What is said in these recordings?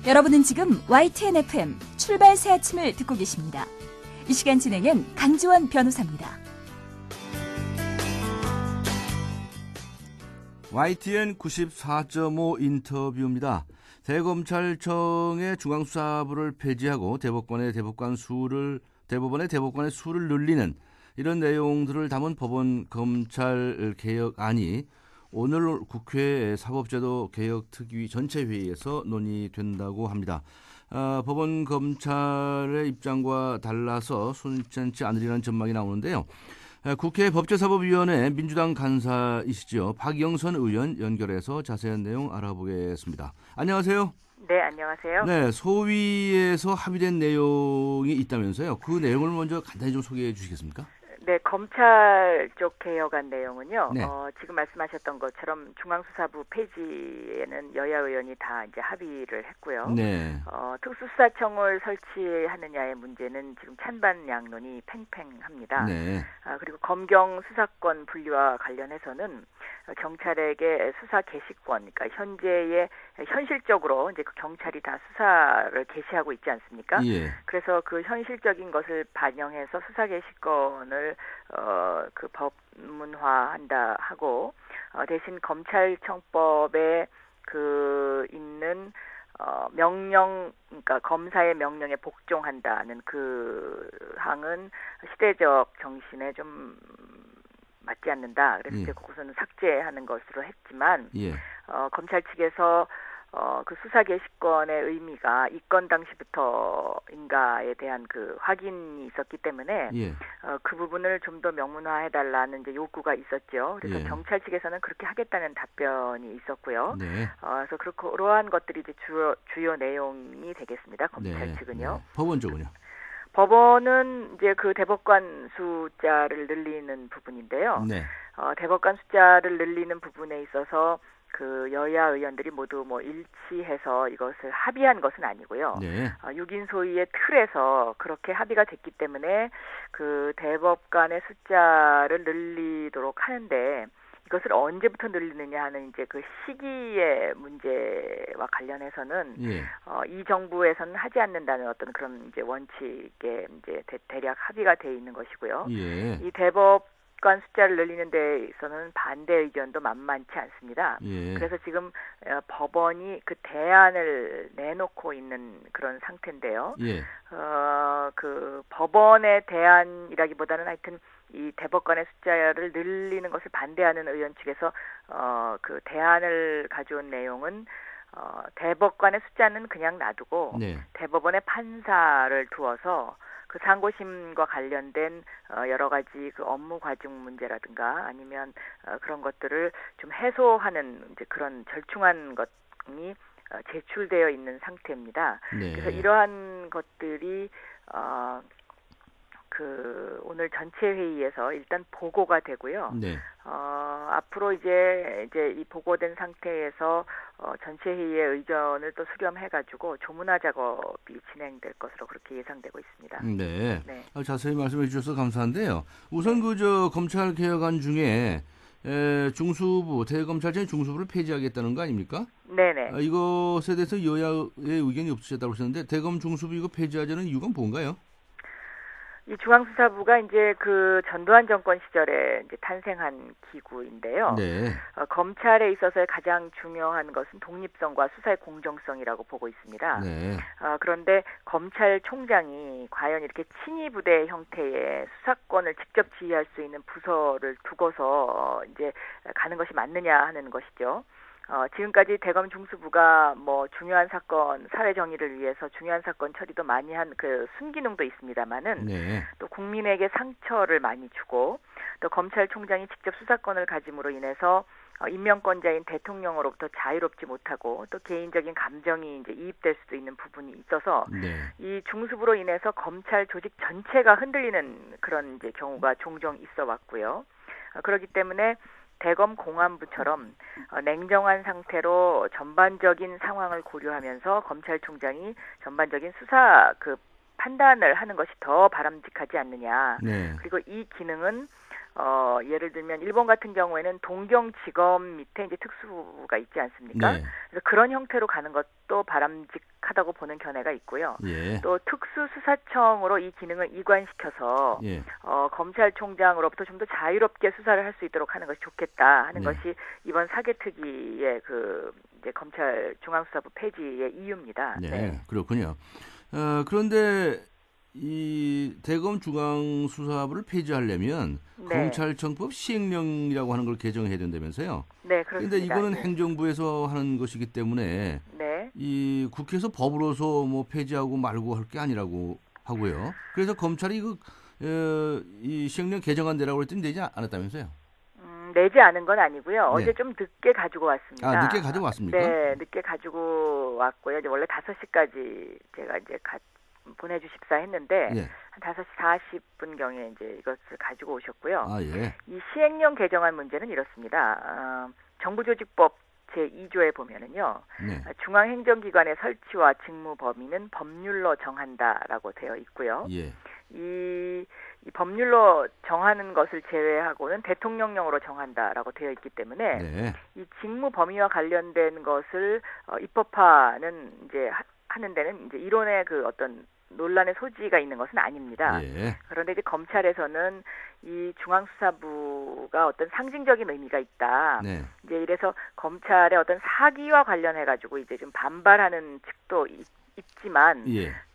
여러분은 지금 YTN FM 출발 새 아침을 듣고 계십니다. 이 시간 진행은 강지원 변호사입니다. YTN 94.5 인터뷰입니다. 대검찰청의 중앙수사부를 폐지하고 대법원의 대법관의 수를 늘리는 이런 내용들을 담은 법원 검찰 개혁안이 오늘 국회 사법제도 개혁특위 전체 회의에서 논의된다고 합니다. 법원 검찰의 입장과 달라서 순탄치 않으리라는 전망이 나오는데요. 국회 법제사법위원회 민주당 간사이시죠. 박영선 의원 연결해서 자세한 내용 알아보겠습니다. 안녕하세요. 네, 안녕하세요. 네, 소위에서 합의된 내용이 있다면서요. 그 내용을 먼저 간단히 좀 소개해 주시겠습니까? 네, 검찰 쪽 개혁안 내용은요. 네. 지금 말씀하셨던 것처럼 중앙수사부 폐지에는 여야 의원이 다 이제 합의를 했고요. 네. 특수수사청을 설치하느냐의 문제는 지금 찬반 양론이 팽팽합니다. 네. 그리고 검경 수사권 분리와 관련해서는 경찰에게 수사 개시권, 그러니까 현실적으로 이제 그 경찰이 다 수사를 개시하고 있지 않습니까? 예. 그래서 그 현실적인 것을 반영해서 수사 개시권을 그 법문화한다 하고 대신 검찰청법에 그 있는 명령, 그러니까 검사의 명령에 복종한다는 그 항은 시대적 정신에 좀 맞지 않는다. 그래서 이제 그것은 삭제하는 것으로 했지만 검찰 측에서 그 수사 개시권의 의미가 입건 당시부터인가에 대한 그 확인이 있었기 때문에 그 부분을 좀 더 명문화해달라는 이제 요구가 있었죠. 그래서 경찰 측에서는 그렇게 하겠다는 답변이 있었고요. 그래서 그러한 것들이 이제 주요 내용이 되겠습니다. 검찰 측은요. 법원 쪽은요? 법원은 이제 그 대법관 숫자를 늘리는 부분인데요. 대법관 숫자를 늘리는 부분에 있어서 그 여야 의원들이 모두 일치해서 이것을 합의한 것은 아니고요. 6인 소위의 틀에서 그렇게 합의가 됐기 때문에 그 대법관의 숫자를 늘리도록 하는데 이것을 언제부터 늘리느냐 하는 이제 그 시기의 문제와 관련해서는 이 정부에서는 하지 않는다는 어떤 그런 이제 원칙에 이제 대략 합의가 돼 있는 것이고요. 이 대법관 숫자를 늘리는 데 있어서는 반대 의견도 만만치 않습니다. 그래서 지금 법원이 그 대안을 내놓고 있는 그런 상태인데요. 그 법원의 대안이라기보다는 하여튼 이 대법관의 숫자를 늘리는 것을 반대하는 의원 측에서 그 대안을 가져온 내용은 대법관의 숫자는 그냥 놔두고 대법원의 판사를 두어서 그 상고심과 관련된 여러 가지 그 업무 과중 문제라든가 아니면 그런 것들을 좀 해소하는 이제 그런 절충한 것이 제출되어 있는 상태입니다. 그래서 이러한 것들이 그 오늘 전체 회의에서 일단 보고가 되고요. 앞으로 이제 이 보고된 상태에서 전체 회의의 의견을 또 수렴해가지고 조문화 작업이 진행될 것으로 그렇게 예상되고 있습니다. 자세히 말씀해 주셔서 감사한데요. 우선 검찰 개혁안 중에 중수부, 대검찰청의 중수부를 폐지하겠다는 거 아닙니까? 이것에 대해서 여야의 의견이 없으셨다고 하셨는데 대검 중수부 이거 폐지하자는 이유가 뭔가요? 이 중앙수사부가 이제 그 전두환 정권 시절에 이제 탄생한 기구인데요. 검찰에 있어서의 가장 중요한 것은 독립성과 수사의 공정성이라고 보고 있습니다. 그런데 검찰총장이 과연 이렇게 친위부대 형태의 수사권을 직접 지휘할 수 있는 부서를 두고서 이제 가는 것이 맞느냐 하는 것이죠. 지금까지 대검 중수부가 중요한 사건 사회 정의를 위해서 중요한 사건 처리도 많이 한 그 순기능도 있습니다만은 또 국민에게 상처를 많이 주고 또 검찰총장이 직접 수사권을 가짐으로 인해서 임명권자인 대통령으로부터 자유롭지 못하고 또 개인적인 감정이 이제 이입될 수도 있는 부분이 있어서 이 중수부로 인해서 검찰 조직 전체가 흔들리는 그런 이제 경우가 종종 있어 왔고요. 그렇기 때문에 대검 공안부처럼 냉정한 상태로 전반적인 상황을 고려하면서 검찰총장이 전반적인 수사 그 판단을 하는 것이 더 바람직하지 않느냐. 그리고 이 기능은 예를 들면 일본 같은 경우에는 동경지검 밑에 이제 특수부가 있지 않습니까? 네. 그래서 그런 형태로 가는 것도 바람직하다고 보는 견해가 있고요. 예. 또 특수수사청으로 이 기능을 이관시켜서 예. 검찰총장으로부터 좀 더 자유롭게 수사를 할 수 있도록 하는 것이 좋겠다 하는 네. 것이 이번 사개특위의 그 이제 검찰 중앙수사부 폐지의 이유입니다. 네. 그렇군요. 그런데 이 대검 중앙수사부를 폐지하려면 검찰청법 시행령이라고 하는 걸 개정해야 된다면서요? 네, 그렇습니다. 그런데 이거는 행정부에서 하는 것이기 때문에 이 국회에서 법으로서 뭐 폐지하고 말고 할 게 아니라고 하고요. 그래서 검찰이 이 시행령 개정안 내라고 했더니 내지 않았다면서요? 내지 않은 건 아니고요. 어제 좀 늦게 가지고 왔습니다. 늦게 가지고 왔습니까? 네, 늦게 가지고 왔고요. 이제 원래 5시까지 제가 이제 보내주십사 했는데 한 5시 40분경에 이제 이것을 가지고 오셨고요. 이 시행령 개정안 문제는 이렇습니다. 정부조직법 제2조에 보면은요. 중앙행정기관의 설치와 직무 범위는 법률로 정한다라고 되어 있고요. 이 법률로 정하는 것을 제외하고는 대통령령으로 정한다라고 되어 있기 때문에 이 직무 범위와 관련된 것을 입법화는 이제 하는 데는 이제 이론의 그 어떤 논란의 소지가 있는 것은 아닙니다. 그런데 이제 검찰에서는 이 중앙수사부가 어떤 상징적인 의미가 있다. 이제 이래서 검찰의 어떤 사기와 관련해 가지고 이제 좀 반발하는 측도 있지만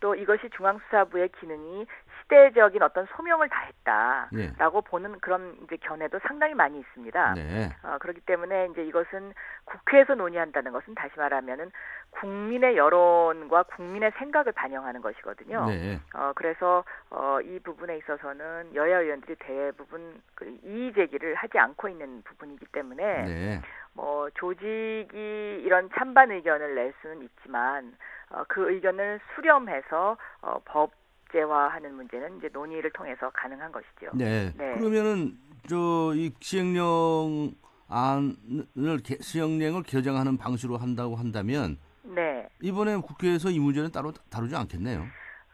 또 이것이 중앙수사부의 기능이 시대적인 어떤 소명을 다했다라고 보는 그런 이제 견해도 상당히 많이 있습니다. 그렇기 때문에 이제 이것은 국회에서 논의한다는 것은 다시 말하면은 국민의 여론과 국민의 생각을 반영하는 것이거든요. 그래서 이 부분에 있어서는 여야 의원들이 대부분 그 이의 제기를 하지 않고 있는 부분이기 때문에 뭐 조직이 이런 찬반 의견을 낼 수는 있지만 그 의견을 수렴해서 법제화하는 문제는 이제 논의를 통해서 가능한 것이죠. 그러면은 이 시행령을 개정하는 방식으로 한다고 한다면 이번에 국회에서 이 문제는 따로 다루지 않겠네요.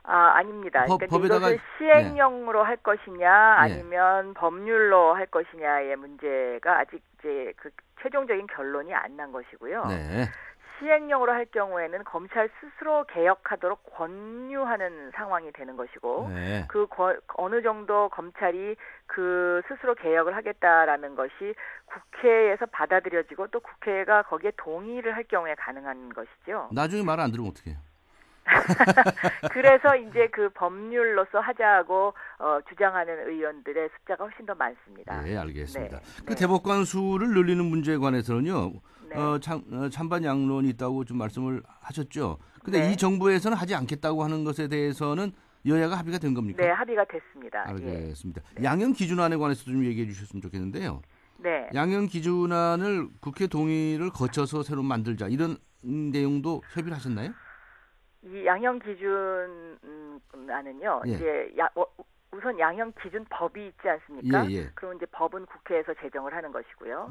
아닙니다. 그러니까 이것을 시행령으로 할 것이냐 아니면 법률로 할 것이냐의 문제가 아직 이제 그 최종적인 결론이 안 난 것이고요. 시행령으로 할 경우에는 검찰 스스로 개혁하도록 권유하는 상황이 되는 것이고 어느 정도 검찰이 그 스스로 개혁을 하겠다라는 것이 국회에서 받아들여지고 또 국회가 거기에 동의를 할 경우에 가능한 것이죠. 나중에 말 안 들으면 어떡해요? 그래서 이제 그 법률로서 하자고 주장하는 의원들의 숫자가 훨씬 더 많습니다. 알겠습니다. 그 대법관 수를 늘리는 문제에 관해서는요. 찬반 양론이 있다고 좀 말씀을 하셨죠. 근데 이 정부에서는 하지 않겠다고 하는 것에 대해서는 여야가 합의가 된 겁니까? 네, 합의가 됐습니다. 알겠습니다. 양형 기준안에 관해서도 좀 얘기해 주셨으면 좋겠는데요. 양형 기준안을 국회 동의를 거쳐서 새로 만들자 이런 내용도 협의를 하셨나요? 이 양형 기준안은요. 이제 우선 양형 기준 법이 있지 않습니까? 그럼 이제 법은 국회에서 제정을 하는 것이고요.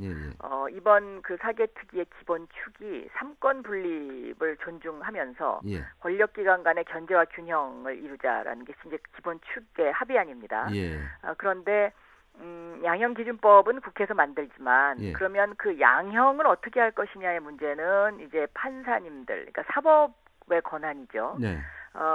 이번 그 사개특위의 기본 축이 삼권 분립을 존중하면서 권력기관 간의 견제와 균형을 이루자라는 게 이제 기본 축의 합의안입니다. 그런데 양형기준법은 국회에서 만들지만 그러면 그 양형을 어떻게 할 것이냐의 문제는 이제 판사님들, 그러니까 사법의 권한이죠.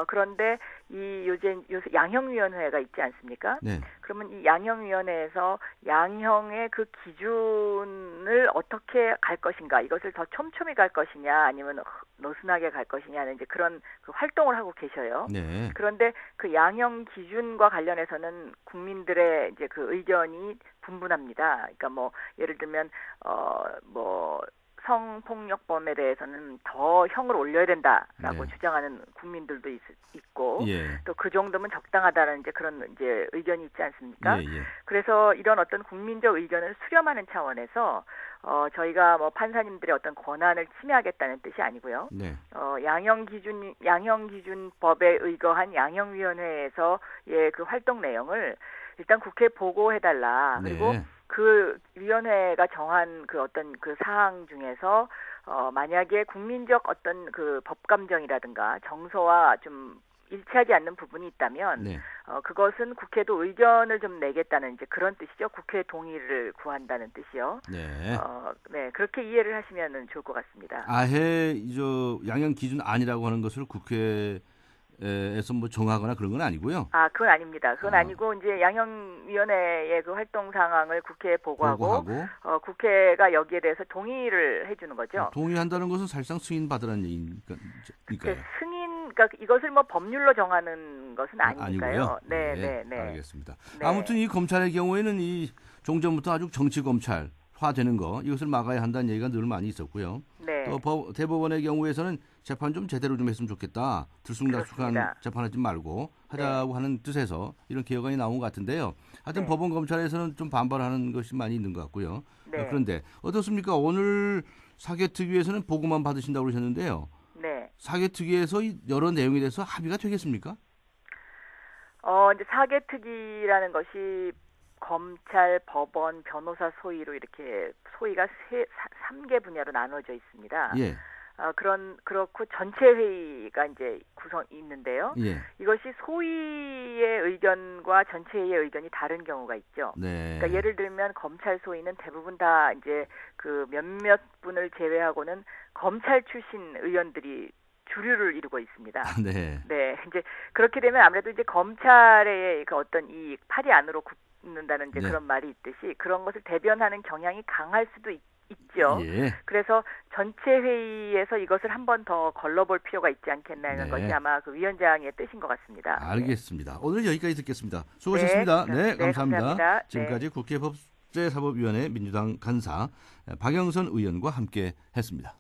그런데 요새 양형위원회가 있지 않습니까? 그러면 이 양형위원회에서 양형의 그 기준을 어떻게 갈 것인가, 이것을 더 촘촘히 갈 것이냐, 아니면 느슨하게 갈 것이냐는 이제 그런 그 활동을 하고 계셔요. 그런데 그 양형 기준과 관련해서는 국민들의 이제 그 의견이 분분합니다. 그러니까 뭐 예를 들면 성폭력범에 대해서는 더 형을 올려야 된다라고 주장하는 국민들도 있고 또 그 정도면 적당하다는 이제 그런 이제 의견이 있지 않습니까? 그래서 이런 어떤 국민적 의견을 수렴하는 차원에서 저희가 뭐 판사님들의 어떤 권한을 침해하겠다는 뜻이 아니고요. 양형기준법에 의거한 양형위원회에서의 그 활동 내용을 일단 국회에 보고해달라. 그리고 그 위원회가 정한 그 어떤 그 사항 중에서 만약에 국민적 어떤 그 법감정이라든가 정서와 좀 일치하지 않는 부분이 있다면 네. 그것은 국회도 의견을 좀 내겠다는 이제 그런 뜻이죠. 국회 동의를 구한다는 뜻이요. 네. 네, 그렇게 이해를 하시면 좋을 것 같습니다. 아예 양형 기준 아니라고 하는 것을 국회에서 뭐 정하거나 그런 건 아니고요. 그건 아닙니다. 그건 아니고 이제 양형위원회의 그 활동 상황을 국회에 보고하고 국회가 여기에 대해서 동의를 해주는 거죠. 동의한다는 것은 사실상 승인 받으라는 얘기니까요. 그러니까 이것을 뭐 법률로 정하는 것은 아니니까요. 네. 알겠습니다. 네. 아무튼 이 검찰의 경우에는 이 종전부터 아주 정치 검찰화되는 거 이것을 막아야 한다는 얘기가 늘 많이 있었고요. 네. 또 대법원의 경우에서는 재판 좀 제대로 좀 했으면 좋겠다. 들쑥날쑥한 재판하지 말고 하자고 하는 뜻에서 이런 개혁안이 나온 것 같은데요. 하여튼 법원 검찰에서는 좀 반발하는 것이 많이 있는 것 같고요. 그런데 어떻습니까? 오늘 사개특위에서는 보고만 받으신다고 그러셨는데요. 네. 사개특위에서 여러 내용에 대해서 합의가 되겠습니까? 이제 사개특위라는 것이 검찰, 법원, 변호사 소위로 이렇게 소위가 3개 분야로 나눠져 있습니다. 예. 그렇고 전체 회의가 이제 있는데요. 예. 이것이 소위의 의견과 전체 회의의 의견이 다른 경우가 있죠. 네. 그러니까 예를 들면 검찰 소위는 대부분 다 이제 그 몇몇 분을 제외하고는 검찰 출신 의원들이 주류를 이루고 있습니다. 네. 네. 이제 그렇게 되면 아무래도 이제 검찰의 그 어떤 이 팔이 안으로 굽는다는 이제 그런 말이 있듯이 그런 것을 대변하는 경향이 강할 수도 있죠. 예. 그래서 전체 회의에서 이것을 한 번 더 걸러볼 필요가 있지 않겠나는 것이 아마 그 위원장의 뜻인 것 같습니다. 알겠습니다. 오늘 여기까지 듣겠습니다. 수고하셨습니다. 네, 감사합니다. 지금까지 네. 국회 법제사법위원회 민주당 간사 박영선 의원과 함께 했습니다.